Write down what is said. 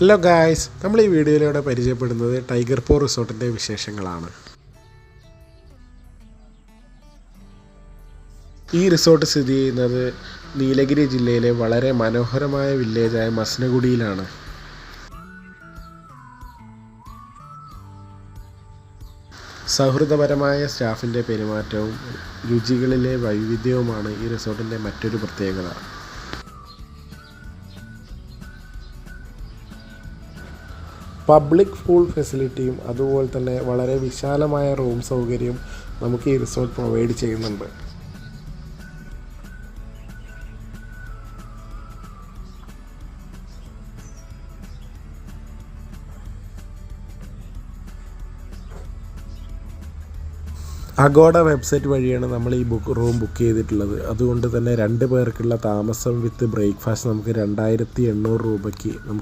Hello guys, നമ്മൾ ഈ വീഡിയോയിലൂടെ പരിചയപ്പെടുന്നത് ടൈഗർ പോ റിസോർട്ടിൻ്റെ വിശേഷങ്ങളാണ്. ഈ റിസോർട്ട് സ്ഥിതി ചെയ്യുന്നത് നീലഗിരി ജില്ലയിലെ വളരെ മനോഹരമായ വില്ലേജായ മസിനഗുഡിയിലാണ്. സൗഹൃദപരമായ സ്റ്റാഫിൻ്റെ പെരുമാറ്റവും രുചികളിലെ വൈവിധ്യവുമാണ് ഈ റിസോർട്ടിൻ്റെ മറ്റൊരു പ്രത്യേകത. പബ്ലിക് പൂൾ ഫെസിലിറ്റിയും അതുപോലെ തന്നെ വളരെ വിശാലമായ റൂം സൗകര്യവും നമുക്ക് ഈ റിസോർട്ട് പ്രൊവൈഡ് ചെയ്യുന്നുണ്ട്. അഗോഡ വെബ്സൈറ്റ് വഴിയാണ് നമ്മൾ ഈ റൂം ബുക്ക് ചെയ്തിട്ടുള്ളത്. അതുകൊണ്ട് തന്നെ 2 പേർക്കുള്ള താമസം വിത്ത് ബ്രേക്ക്ഫാസ്റ്റ് നമുക്ക് 2800 രൂപയ്ക്ക് നമുക്ക്